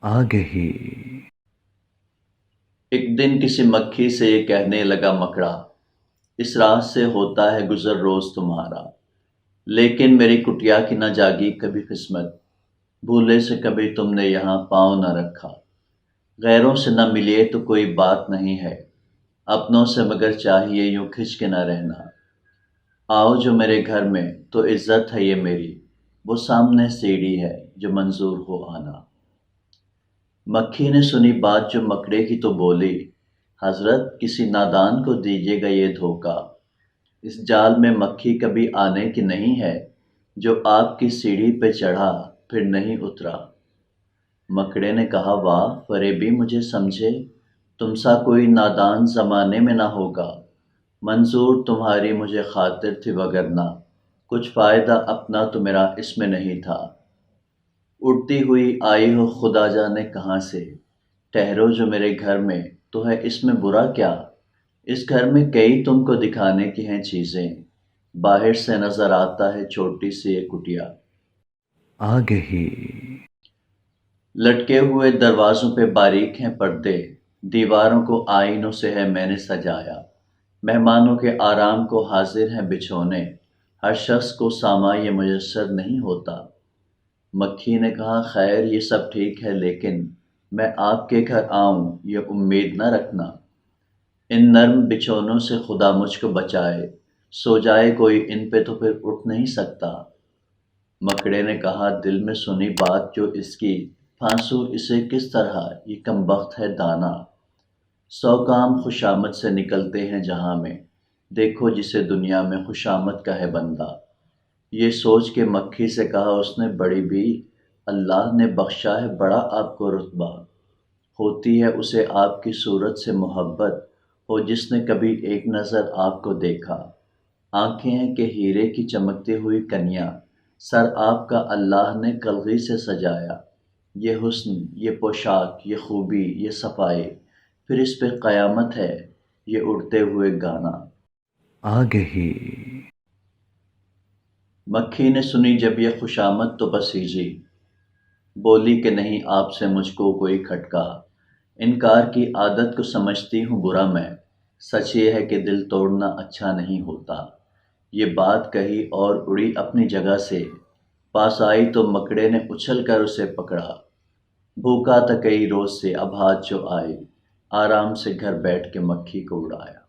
آگہی۔ ایک دن کسی مکھی سے یہ کہنے لگا مکڑا، اس راہ سے ہوتا ہے گزر روز تمہارا، لیکن میری کٹیا کی نہ جاگی کبھی قسمت، بھولے سے کبھی تم نے یہاں پاؤں نہ رکھا۔ غیروں سے نہ ملیے تو کوئی بات نہیں ہے، اپنوں سے مگر چاہیے یوں کھنچ کے نہ رہنا۔ آؤ جو میرے گھر میں تو عزت ہے یہ میری، وہ سامنے سیڑھی ہے جو منظور ہو آنا۔ مکھی نے سنی بات جو مکڑے کی تو بولی، حضرت کسی نادان کو دیجیے گا یہ دھوکا، اس جال میں مکھی کبھی آنے کی نہیں ہے، جو آپ کی سیڑھی پہ چڑھا پھر نہیں اترا۔ مکڑے نے کہا واہ فریبی مجھے سمجھے، تم سا کوئی نادان زمانے میں نہ ہوگا، منظور تمہاری مجھے خاطر تھی وگرنہ کچھ فائدہ اپنا تو میرا اس میں نہیں تھا۔ اڑتی ہوئی آئی ہو خدا جانے کہاں سے، ٹھہرو جو میرے گھر میں تو ہے اس میں برا کیا، اس گھر میں کئی تم کو دکھانے کی ہیں چیزیں، باہر سے نظر آتا ہے چھوٹی سی ایک کٹیا۔ آگہی۔ لٹکے ہوئے دروازوں پہ باریک ہیں پردے، دیواروں کو آئینوں سے ہے میں نے سجایا، مہمانوں کے آرام کو حاضر ہیں بچھونے، ہر شخص کو ساما یہ میسر نہیں ہوتا۔ مکھی نے کہا خیر یہ سب ٹھیک ہے لیکن میں آپ کے گھر آؤں یہ امید نہ رکھنا، ان نرم بچھونوں سے خدا مجھ کو بچائے، سو جائے کوئی ان پہ تو پھر اٹھ نہیں سکتا۔ مکڑے نے کہا دل میں سنی بات جو اس کی، پھانسو اسے کس طرح یہ کم بخت ہے دانا، 100 کام خوشامد سے نکلتے ہیں جہاں میں، دیکھو جسے دنیا میں خوشامد کا ہے بندہ۔ یہ سوچ کے مکھی سے کہا اس نے بڑی بھی، اللہ نے بخشا ہے بڑا آپ کو رتبہ، ہوتی ہے اسے آپ کی صورت سے محبت، ہو جس نے کبھی ایک نظر آپ کو دیکھا۔ آنکھیں ہیں کہ ہیرے کی چمکتی ہوئی کنیا، سر آپ کا اللہ نے کلغی سے سجایا، یہ حسن یہ پوشاک یہ خوبی یہ صفائی، پھر اس پہ قیامت ہے یہ اڑتے ہوئے گانا۔ آگہی۔ مکھی نے سنی جب یہ خوشامد تو بسیجی، بولی کہ نہیں آپ سے مجھ کو کوئی کھٹکا، انکار کی عادت کو سمجھتی ہوں برا میں، سچ یہ ہے کہ دل توڑنا اچھا نہیں ہوتا۔ یہ بات کہی اور اڑی اپنی جگہ سے، پاس آئی تو مکڑے نے اچھل کر اسے پکڑا، بھوکا تھا کئی روز سے اب ہاتھ جو آئی، آرام سے گھر بیٹھ کے مکھی کو اڑایا۔